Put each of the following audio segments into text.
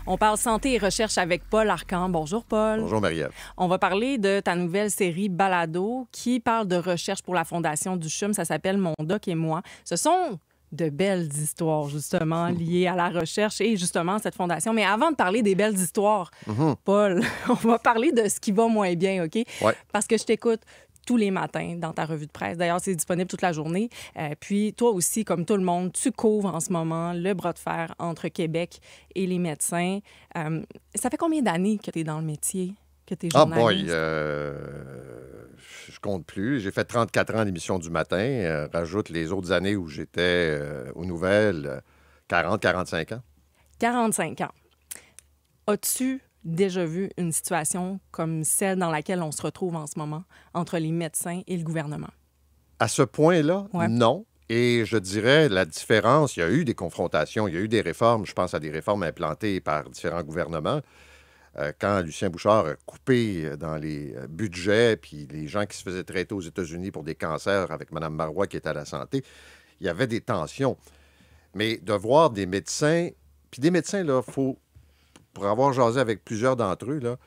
On parle santé et recherche avec Paul Arcand. Bonjour, Paul. Bonjour, Marie-Ève. On va parler de ta nouvelle série Balado qui parle de recherche pour la Fondation du CHUM. Ça s'appelle Mon Doc et moi. Ce sont de belles histoires, justement, liées à la recherche et justement cette fondation. Mais avant de parler des belles histoires, Paul, on va parler de ce qui va moins bien, OK? Ouais. Parce que je t'écoute tous les matins dans ta revue de presse. D'ailleurs, c'est disponible toute la journée. Puis toi aussi, comme tout le monde, tu couvres en ce moment le bras de fer entre Québec et les médecins. Ça fait combien d'années que tu es dans le métier, que tu es journaliste? Je compte plus. J'ai fait 34 ans d'émission du matin. Rajoute les autres années où j'étais aux nouvelles, 40-45 ans. 45 ans. As-tu déjà vu une situation comme celle dans laquelle on se retrouve en ce moment entre les médecins et le gouvernement? À ce point-là, Ouais. non. Et je dirais la différence, il y a eu des confrontations, il y a eu des réformes. Je pense à des réformes implantées par différents gouvernements. Quand Lucien Bouchard a coupé dans les budgets, puis les gens qui se faisaient traiter aux États-Unis pour des cancers avec Mme Marois qui était à la santé, il y avait des tensions. Mais de voir des médecins, puis des médecins, là, pour avoir jasé avec plusieurs d'entre eux, là,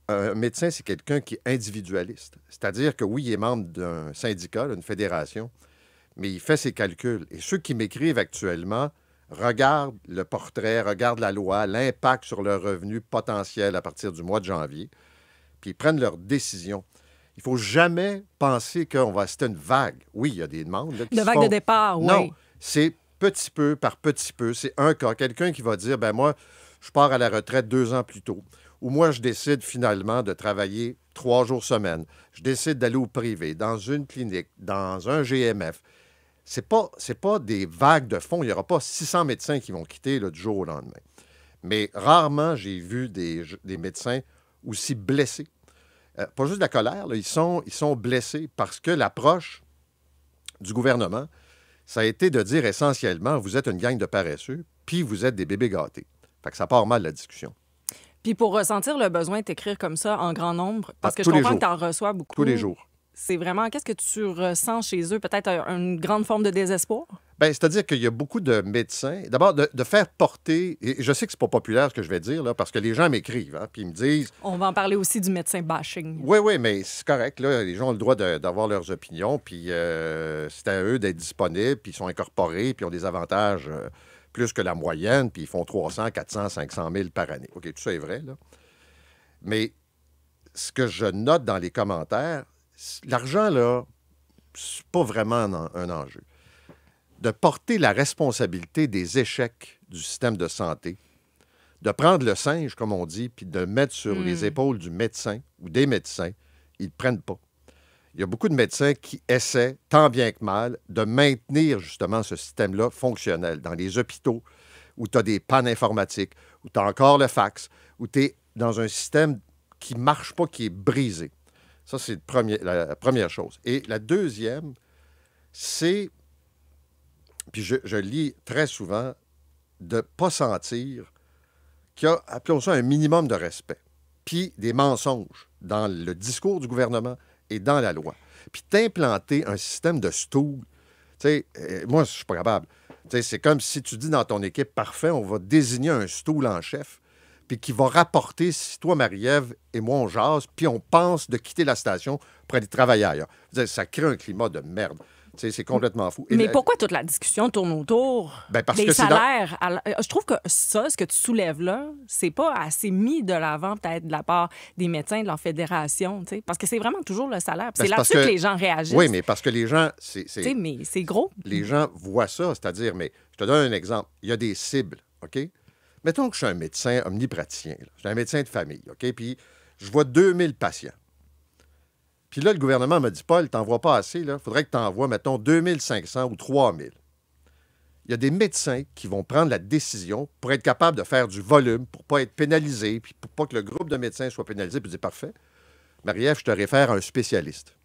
un médecin, c'est quelqu'un qui est individualiste. C'est-à-dire que oui, il est membre d'un syndicat, d'une fédération, mais il fait ses calculs. Et ceux qui m'écrivent actuellement regardent le portrait, regardent la loi, l'impact sur leur revenu potentiel à partir du mois de janvier, puis ils prennent leurs décisions. Il ne faut jamais penser qu'on va... C'est une vague. Oui, il y a des demandes. Là, qui De se vague font. de départ, oui. Non, c'est petit peu par petit peu. C'est un cas. Quelqu'un qui va dire, ben moi, je pars à la retraite 2 ans plus tôt. Ou moi, je décide finalement de travailler 3 jours semaine. Je décide d'aller au privé, dans une clinique, dans un GMF. C'est pas des vagues de fond. Il n'y aura pas 600 médecins qui vont quitter là, du jour au lendemain. Mais rarement, j'ai vu des médecins aussi blessés. Pas juste de la colère, là, ils sont blessés parce que l'approche du gouvernement, ça a été de dire essentiellement, vous êtes une gang de paresseux, puis vous êtes des bébés gâtés. Fait que ça part mal, la discussion. Puis pour ressentir le besoin de t'écrire comme ça en grand nombre, parce que je tous les comprends jours. que tu en reçois beaucoup. Tous les jours. C'est vraiment... Qu'est-ce que tu ressens chez eux? Peut-être une grande forme de désespoir? Bien, c'est-à-dire qu'il y a beaucoup de médecins. D'abord, de faire porter... Et je sais que c'est pas populaire ce que je vais dire, là, parce que les gens m'écrivent, hein, puis ils me disent... On va en parler aussi du médecin bashing. Oui, mais c'est correct. Là, les gens ont le droit d'avoir leurs opinions, puis c'est à eux d'être disponibles, puis ils sont incorporés, puis ils ont des avantages plus que la moyenne, puis ils font 300, 400, 500 000 par année. OK, tout ça est vrai, là. Mais ce que je note dans les commentaires, l'argent, là, c'est pas vraiment un enjeu. De porter la responsabilité des échecs du système de santé, de prendre le singe, comme on dit, puis de le mettre sur les épaules du médecin ou des médecins, ils ne le prennent pas. Il y a beaucoup de médecins qui essaient, tant bien que mal, de maintenir justement ce système-là fonctionnel dans les hôpitaux où tu as des pannes informatiques, où tu as encore le fax, où tu es dans un système qui ne marche pas, qui est brisé. Ça, c'est la première chose. Et la deuxième, c'est, puis je lis très souvent, de ne pas sentir qu'il y a, appelons ça, un minimum de respect, puis des mensonges dans le discours du gouvernement et dans la loi. Puis d'implanter un système de stool, tu sais, moi, je suis pas capable. Tu sais, c'est comme si tu dis dans ton équipe, parfait, on va désigner un stool en chef, puis qui va rapporter si toi, Marie-Ève, et moi, on jase, puis on pense de quitter la station pour aller travailler ailleurs. Je veux dire, ça crée un climat de merde. Tu sais, c'est complètement fou. Mais pourquoi toute la discussion tourne autour parce des que salaires? Je trouve que ça, ce que tu soulèves là, c'est pas assez mis de l'avant peut-être de la part des médecins de leur fédération, tu sais, parce que c'est vraiment toujours le salaire. Puis c'est là-dessus que les gens réagissent. Oui, mais parce que les gens... Tu sais, mais c'est gros. Les gens voient ça, c'est-à-dire, mais je te donne un exemple. Il y a des cibles, OK? Mettons que je suis un médecin omnipraticien. Là. Je suis un médecin de famille, OK? Puis je vois 2000 patients. Puis là, le gouvernement m'a dit, Paul, t'en vois pas assez, il faudrait que tu envoies, mettons, 2500 ou 3000. Il y a des médecins qui vont prendre la décision pour être capables de faire du volume, pour ne pas être pénalisés, puis pour pas que le groupe de médecins soit pénalisé, puis dire, parfait, Marie-Ève, je te réfère à un spécialiste.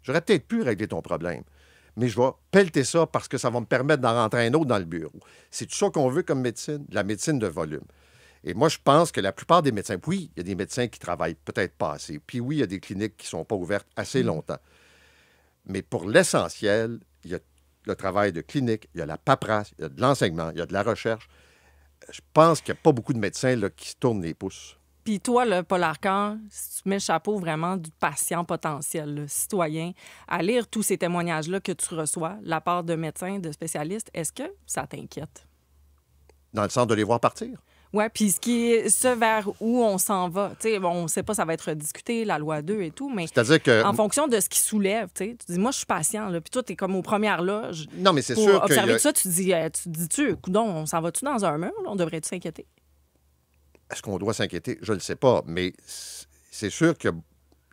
J'aurais peut-être pu régler ton problème, mais je vais pelleter ça parce que ça va me permettre d'en rentrer un autre dans le bureau. C'est tout ça qu'on veut comme médecine, la médecine de volume. Et moi, je pense que la plupart des médecins, oui, il y a des médecins qui travaillent peut-être pas assez. Puis oui, il y a des cliniques qui ne sont pas ouvertes assez longtemps. Mais pour l'essentiel, il y a le travail de clinique, il y a la paperasse, il y a de l'enseignement, il y a de la recherche. je pense qu'il n'y a pas beaucoup de médecins là, qui se tournent les pouces. Puis toi, là, Paul Arcand, si tu mets le chapeau vraiment du patient potentiel, là, citoyen, à lire tous ces témoignages-là que tu reçois, de la part de médecins, de spécialistes, est-ce que ça t'inquiète? Dans le sens de les voir partir? Oui, puis ce vers où on s'en va. Tu sais, bon, on ne sait pas, ça va être discuté, la loi 2 et tout, mais C'est-à-dire que... en fonction de ce qui soulève, tu dis, moi, je suis patient, là, puis toi, tu es comme aux premières loges. Non, mais c'est pour sûr observer que... tout ça, tu dis-tu, coudonc, on s'en va-tu dans un mur? Là? On devrait-tu s'inquiéter? Est-ce qu'on doit s'inquiéter? Je ne le sais pas, mais c'est sûr qu'il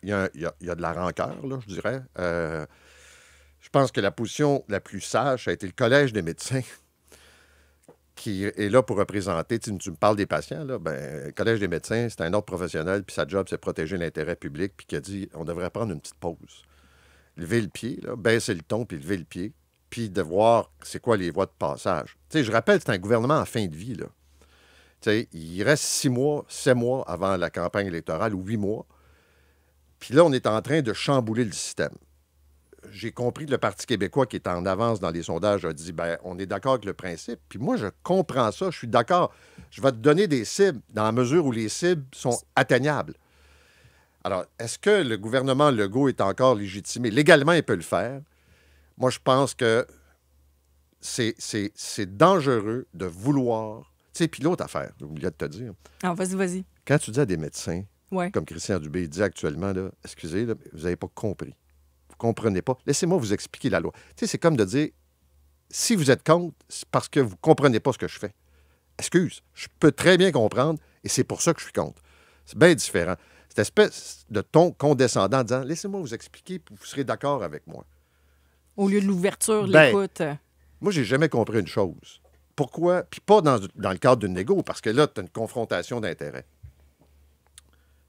y a de la rancœur, là, je dirais. Je pense que la position la plus sage, ça a été le Collège des médecins qui est là pour représenter. Tu me parles des patients, là, ben, le Collège des médecins, c'est un ordre professionnel, puis sa job, c'est de protéger l'intérêt public, puis qui a dit on devrait prendre une petite pause. Lever le pied, là, baisser le ton, puis lever le pied, puis de voir c'est quoi les voies de passage. Tu sais, je rappelle, c'est un gouvernement en fin de vie, là. Tu sais, il reste 6 mois, 7 mois avant la campagne électorale, ou 8 mois. Puis là, on est en train de chambouler le système. J'ai compris que le Parti québécois, qui est en avance dans les sondages, a dit bien, on est d'accord avec le principe. Puis moi, je comprends ça, je suis d'accord. Je vais te donner des cibles dans la mesure où les cibles sont atteignables. Alors, est-ce que le gouvernement Legault est encore légitimé? Légalement, il peut le faire. Moi, je pense que c'est dangereux de vouloir. Tu sais, puis l'autre affaire, j'ai oublié de te dire. Ah, vas-y. Quand tu dis à des médecins, Ouais. comme Christian Dubé dit actuellement, là, excusez, là, vous n'avez pas compris. Vous ne comprenez pas. Laissez-moi vous expliquer la loi. Tu sais, c'est comme de dire, si vous êtes contre, c'est parce que vous ne comprenez pas ce que je fais. Excuse, je peux très bien comprendre et c'est pour ça que je suis contre. C'est bien différent. Cette espèce de ton condescendant en disant, laissez-moi vous expliquer puis vous serez d'accord avec moi. Au lieu de l'ouverture, Ben, l'écoute. Moi, j'ai jamais compris une chose. Pourquoi? Puis pas dans le cadre d'une négo, parce que là, tu as une confrontation d'intérêts.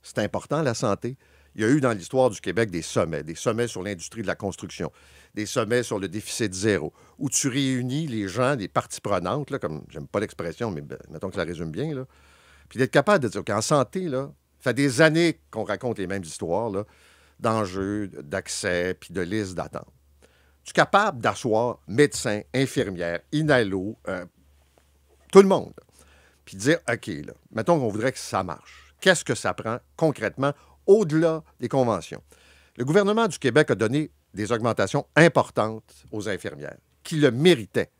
C'est important, la santé. Il y a eu dans l'histoire du Québec des sommets sur l'industrie de la construction, des sommets sur le déficit zéro, où tu réunis les gens, les parties prenantes, là, comme, j'aime pas l'expression, mais mettons que ça résume bien, là, puis d'être capable de dire qu'en santé, là, ça fait des années qu'on raconte les mêmes histoires, là, d'enjeux, d'accès, puis de listes d'attente. Tu es capable d'asseoir médecins, infirmières, inhalo, tout le monde, puis dire, OK, là, mettons qu'on voudrait que ça marche. Qu'est-ce que ça prend concrètement au-delà des conventions? Le gouvernement du Québec a donné des augmentations importantes aux infirmières qui le méritaient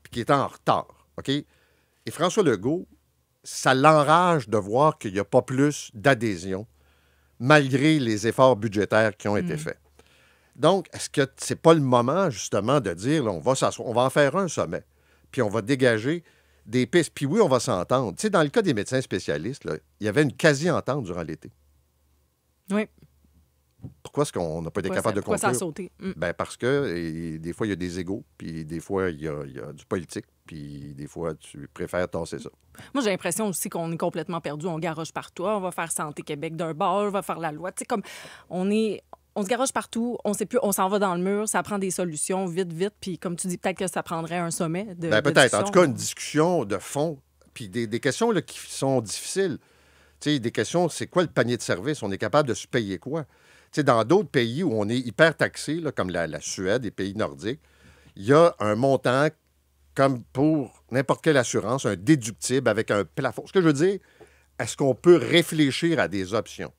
puis qui étaient en retard. OK? Et François Legault, ça l'enrage de voir qu'il n'y a pas plus d'adhésion malgré les efforts budgétaires qui ont été faits. Donc, est-ce que c'est pas le moment, justement, de dire, là, on va en faire un sommet, puis on va dégager des pistes. Puis oui, on va s'entendre. Tu sais, dans le cas des médecins spécialistes, là, il y avait une quasi-entente durant l'été. Oui. Pourquoi est-ce qu'on n'a pas été capable de conclure? Pourquoi ça a sauté? Ben parce que des fois, il y a des égos, puis des fois, il y a du politique, puis des fois, tu préfères tasser ça. Moi, j'ai l'impression aussi qu'on est complètement perdu. On garoche partout. On va faire Santé Québec d'un bord, on va faire la loi. Tu sais, comme on se garoche partout, on sait plus, on s'en va dans le mur, ça prend des solutions vite, puis comme tu dis, peut-être que ça prendrait un sommet de Ben peut-être. discussion. En tout cas, une discussion de fond, puis des questions là, qui sont difficiles. Tu sais, des questions, c'est quoi le panier de services? On est capable de se payer quoi? Tu sais, dans d'autres pays où on est hyper taxé, là, comme la Suède, les pays nordiques, il y a un montant comme pour n'importe quelle assurance, un déductible avec un plafond. Ce que je veux dire, est-ce qu'on peut réfléchir à des options?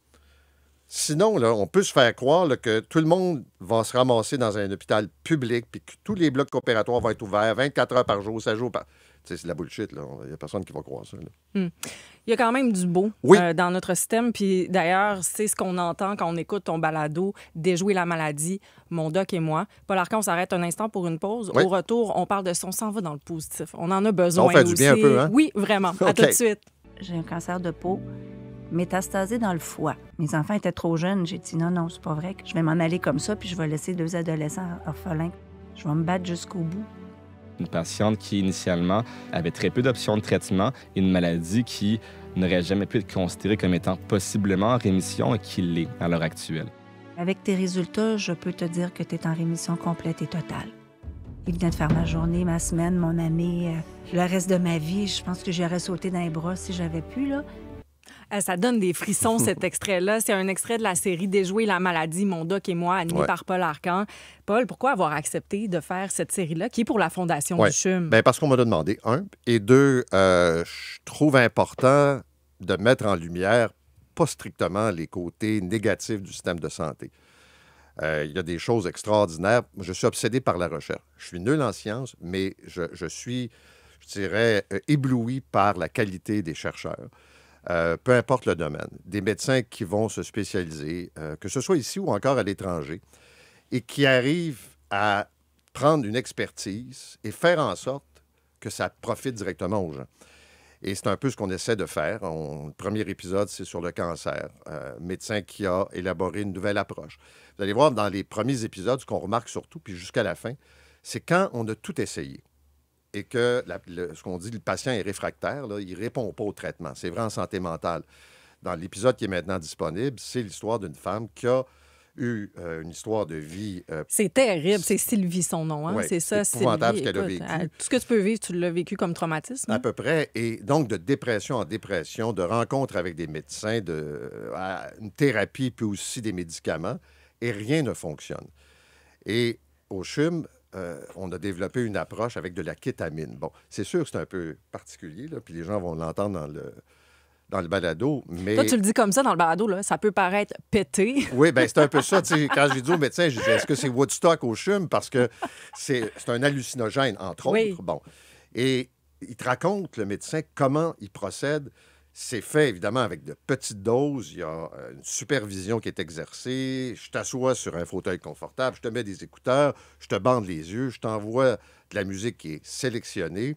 Sinon, là, on peut se faire croire là, que tout le monde va se ramasser dans un hôpital public puis que tous les blocs opératoires vont être ouverts 24 heures par jour, 7 jours par... Tu sais, c'est de la bullshit, là. Il n'y a personne qui va croire ça, là. Il y a quand même du beau Oui. Dans notre système. Puis d'ailleurs, c'est ce qu'on entend quand on écoute ton balado « Déjouer la maladie », mon doc et moi. Paul Arcand, on s'arrête un instant pour une pause. Oui. Au retour, on parle de si on s'en va dans le positif. On en a besoin On fait du aussi. bien un peu, hein? Oui, vraiment. À OK. tout de suite. J'ai un cancer de peau métastasé dans le foie. Mes enfants étaient trop jeunes. J'ai dit non, c'est pas vrai que je vais m'en aller comme ça, puis je vais laisser 2 adolescents orphelins. Je vais me battre jusqu'au bout. Une patiente qui, initialement, avait très peu d'options de traitement et une maladie qui n'aurait jamais pu être considérée comme étant possiblement en rémission et qui l'est à l'heure actuelle. Avec tes résultats, je peux te dire que tu es en rémission complète et totale. Il vient de faire ma journée, ma semaine, mon année, le reste de ma vie. Je pense que j'aurais sauté dans les bras si j'avais pu, là. Ça donne des frissons, cet extrait-là. C'est un extrait de la série Déjouer la maladie, Mon doc et moi, animé par Paul Arcand. Paul, pourquoi avoir accepté de faire cette série-là, qui est pour la Fondation du CHUM? Bien, parce qu'on m'a demandé, un. Et deux, je trouve important de mettre en lumière, pas strictement les côtés négatifs du système de santé. Il y a des choses extraordinaires. Je suis obsédé par la recherche. Je suis nul en sciences, mais je suis, je dirais, ébloui par la qualité des chercheurs. Peu importe le domaine, des médecins qui vont se spécialiser, que ce soit ici ou encore à l'étranger, et qui arrivent à prendre une expertise et faire en sorte que ça profite directement aux gens. Et c'est un peu ce qu'on essaie de faire. Le premier épisode, c'est sur le cancer. Médecin qui a élaboré une nouvelle approche. Vous allez voir, dans les premiers épisodes, ce qu'on remarque surtout, puis jusqu'à la fin, c'est quand on a tout essayé et que ce qu'on dit, le patient est réfractaire, là, il ne répond pas au traitement. C'est vrai en santé mentale. Dans l'épisode qui est maintenant disponible, c'est l'histoire d'une femme qui a eu une histoire de vie... c'est terrible. C'est Sylvie, son nom. Hein? Ouais, c'est ça, c'est épouvantable Sylvie. Ce qu'elle a vécu. Tout ce que tu peux vivre, tu l'as vécu comme traumatisme. À peu près. Et donc, de dépression en dépression, de rencontres avec des médecins, une thérapie, puis aussi des médicaments, et rien ne fonctionne. Et au CHUM, on a développé une approche avec de la kétamine. Bon, c'est sûr que c'est un peu particulier, là, puis les gens vont l'entendre dans le balado, mais... Toi, tu le dis comme ça dans le balado, là, ça peut paraître pété. Oui, bien, c'est un peu ça. Quand j'ai dit au médecin, j'ai dit, est-ce que c'est Woodstock au CHUM? Parce que c'est un hallucinogène, entre autres. Oui. Bon. Et il te raconte, le médecin, comment il procède. C'est fait, évidemment, avec de petites doses. Il y a une supervision qui est exercée. Je t'assois sur un fauteuil confortable, je te mets des écouteurs, je te bande les yeux, je t'envoie de la musique qui est sélectionnée.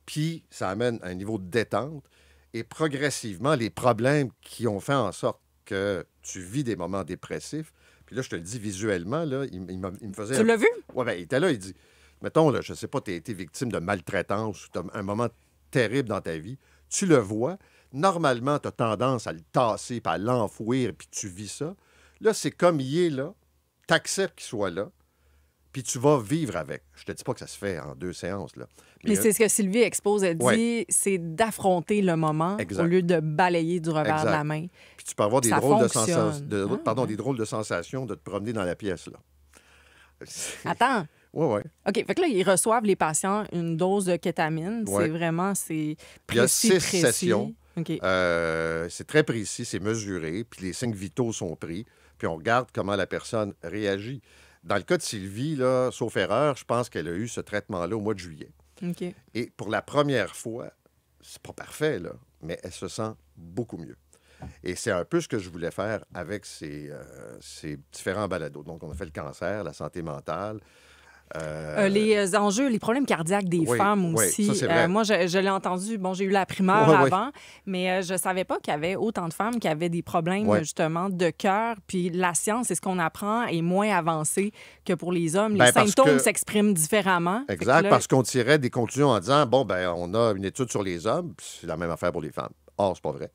Puis, ça amène un niveau de détente. Et progressivement, les problèmes qui ont fait en sorte que tu vis des moments dépressifs, puis là, je te le dis visuellement, là, il me faisait... Tu l'as vu? Oui, bien, il était là, il dit, mettons, là, je ne sais pas, tu as été victime de maltraitance ou tu as un moment terrible dans ta vie, tu le vois, normalement, tu as tendance à le tasser, puis à l'enfouir, puis tu vis ça. Là, c'est comme il est là, tu acceptes qu'il soit là, puis tu vas vivre avec. Je te dis pas que ça se fait en 2 séances, là. Mais c'est ce que Sylvie expose. Elle dit, c'est d'affronter le moment au lieu de balayer du revers de la main. Puis tu peux avoir des ça drôles fonctionne. des drôles de sensations de te promener dans la pièce, là. Attends. Oui. OK. Fait que là, ils reçoivent les patients une dose de kétamine. Ouais. C'est vraiment, c'est Puis il y a précis, 6 précis. sessions. OK. C'est très précis, c'est mesuré, puis les signes vitaux sont pris, puis on regarde comment la personne réagit. Dans le cas de Sylvie, là, sauf erreur, je pense qu'elle a eu ce traitement-là au mois de juillet. OK. Et pour la première fois, c'est pas parfait, là, mais elle se sent beaucoup mieux. Et c'est un peu ce que je voulais faire avec ces différents balados. Donc, on a fait le cancer, la santé mentale. Les enjeux, les problèmes cardiaques des femmes aussi. Ça, c'est vrai. Moi, je l'ai entendu. Bon, j'ai eu la primeur avant, mais je savais pas qu'il y avait autant de femmes qui avaient des problèmes, justement, de cœur. Puis la science, c'est ce qu'on apprend, est moins avancé que pour les hommes. Les symptômes s'expriment différemment. Exact, parce qu'on tirait des conclusions en disant, bon, ben on a une étude sur les hommes, puis c'est la même affaire pour les femmes. Or, c'est pas vrai.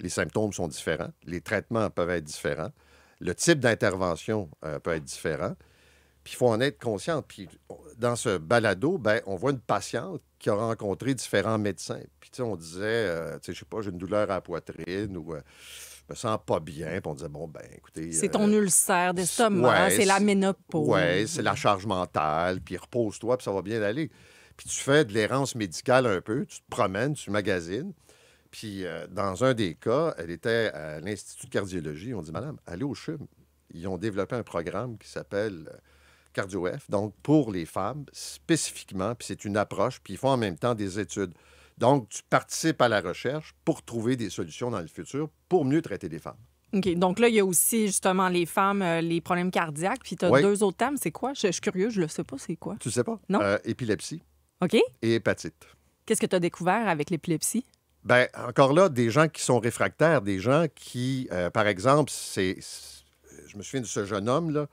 Les symptômes sont différents. Les traitements peuvent être différents. Le type d'intervention peut être différent. Puis il faut en être conscient. Puis dans ce balado, ben, on voit une patiente qui a rencontré différents médecins. Puis tu sais, on disait, je sais pas, j'ai une douleur à la poitrine ou je me sens pas bien. Puis on disait, bon, ben écoutez... c'est ton ulcère d'estomac, c'est la ménopause. Oui, c'est la charge mentale. Puis repose-toi, puis ça va bien aller. Puis tu fais de l'errance médicale un peu. Tu te promènes, tu magasines. Puis dans un des cas, elle était à l'Institut de cardiologie. On dit, madame, allez au CHUM. Ils ont développé un programme qui s'appelle... CardioF, donc pour les femmes spécifiquement, puis c'est une approche, puis ils font en même temps des études. Donc, tu participes à la recherche pour trouver des solutions dans le futur pour mieux traiter les femmes. OK. Donc là, il y a aussi justement les femmes, les problèmes cardiaques, puis tu as 2 autres thèmes. C'est quoi? Je suis curieux, je le sais pas, c'est quoi? Tu sais pas? Non. Épilepsie OK. et hépatite. Qu'est-ce que tu as découvert avec l'épilepsie? Bien, encore là, des gens qui sont réfractaires, des gens qui, par exemple, je me souviens de ce jeune homme, là,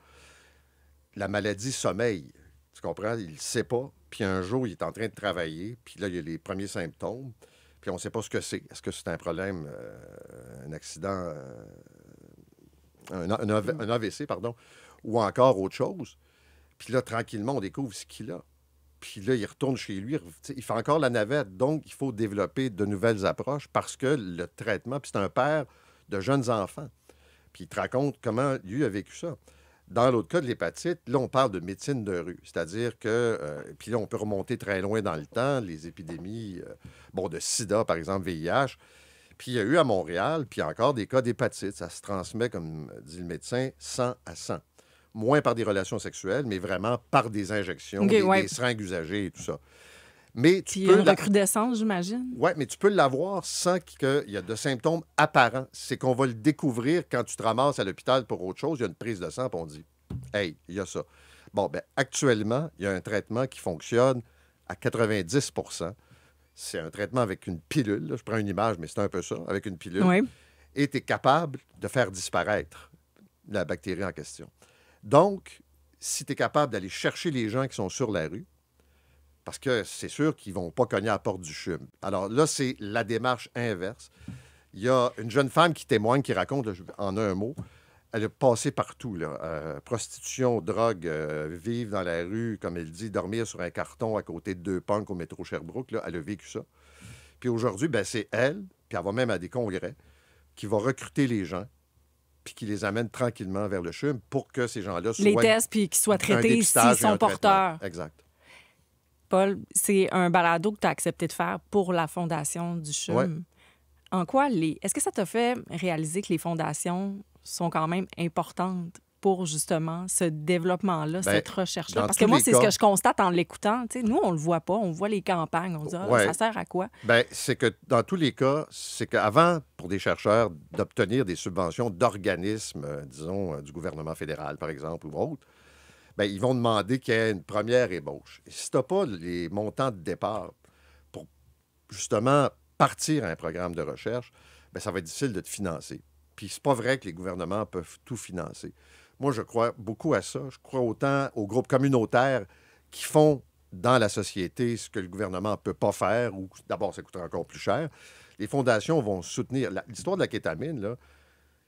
la maladie sommeil, tu comprends? Il ne sait pas. Puis un jour, il est en train de travailler. Puis là, il y a les premiers symptômes. Puis on ne sait pas ce que c'est. Est-ce que c'est un problème, un accident, un AVC, pardon, ou encore autre chose? Puis là, tranquillement, on découvre ce qu'il a. puis là, il retourne chez lui, il fait encore la navette. Donc, il faut développer de nouvelles approches parce que le traitement, puis c'est un père de jeunes enfants. Puis il te raconte comment lui a vécu ça. Dans l'autre cas de l'hépatite, là, on parle de médecine de rue. C'est-à-dire que, puis là, on peut remonter très loin dans le temps, les épidémies, de sida, par exemple, VIH. Puis il y a eu à Montréal, puis encore des cas d'hépatite. Ça se transmet, comme dit le médecin, 100 à 100. Moins par des relations sexuelles, mais vraiment par des injections, des seringues usagées et tout ça. Mais tu puis peux une recrudescence, j'imagine. Oui, mais tu peux l'avoir sans qu'il y ait de symptômes apparents. C'est qu'on va le découvrir quand tu te ramasses à l'hôpital pour autre chose. Il y a une prise de sang, puis on dit « Hey, il y a ça ». Bon, bien, actuellement, il y a un traitement qui fonctionne à 90 %. C'est un traitement avec une pilule. Là. Je prends une image, mais c'est un peu ça, avec une pilule. Oui. Et tu es capable de faire disparaître la bactérie en question. Donc, si tu es capable d'aller chercher les gens qui sont sur la rue, parce que c'est sûr qu'ils ne vont pas cogner à la porte du CHUM. Alors là, c'est la démarche inverse. Il y a une jeune femme qui témoigne, qui raconte, là, en un mot, elle a passé partout, là. Prostitution, drogue, vivre dans la rue, comme elle dit, dormir sur un carton à côté de 2 punks au métro Sherbrooke. Là, elle a vécu ça. Puis aujourd'hui, ben, c'est elle, puis elle va même à des congrès, qui va recruter les gens, puis qui les amène tranquillement vers le CHUM pour que ces gens-là soient... Les tests, puis qu'ils soient traités s'ils sont porteurs. Exact. Paul, c'est un balado que tu as accepté de faire pour la Fondation du CHUM. Ouais. En quoi Est-ce que ça t'a fait réaliser que les fondations sont quand même importantes pour justement ce développement-là, cette recherche-là? Parce que moi, c'est ce que je constate en l'écoutant. Tu sais, nous, on le voit pas. On voit les campagnes. On dit, ça sert à quoi? Bien, c'est que dans tous les cas, c'est qu'avant, pour des chercheurs, d'obtenir des subventions d'organismes, disons, du gouvernement fédéral, par exemple, ou autre, bien, ils vont demander qu'il y ait une première ébauche. Et si tu n'as pas les montants de départ pour, justement, partir à un programme de recherche, bien, ça va être difficile de te financer. Puis c'est pas vrai que les gouvernements peuvent tout financer. Moi, je crois beaucoup à ça. Je crois autant aux groupes communautaires qui font dans la société ce que le gouvernement ne peut pas faire, ou d'abord, ça coûtera encore plus cher. Les fondations vont soutenir. L'histoire de la kétamine, là,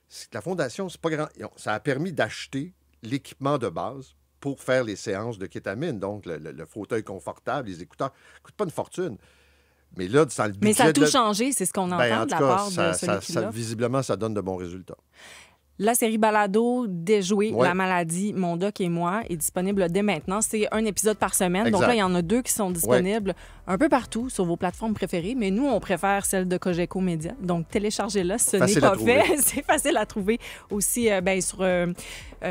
c'est que la fondation, c'est pas grand. Ça a permis d'acheter l'équipement de base pour faire les séances de kétamine. Donc, le fauteuil confortable, les écouteurs, ça ne coûte pas une fortune. Mais là, dans le budget... Mais ça a tout changé, c'est ce qu'on entend de la part de celui qui l'offre. Visiblement, ça donne de bons résultats. La série balado Déjouer la maladie, Mon Doc et moi est disponible dès maintenant. C'est un épisode par semaine. Exact. Donc là, il y en a 2 qui sont disponibles un peu partout sur vos plateformes préférées. Mais nous, on préfère celle de Cogeco Média. Donc téléchargez-la, ce n'est pas fait. C'est facile à trouver aussi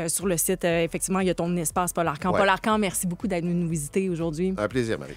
sur le site. Effectivement, il y a ton espace Paul Arcand. Paul Arcand, merci beaucoup d'être venu nous visiter aujourd'hui. Un plaisir, Marie.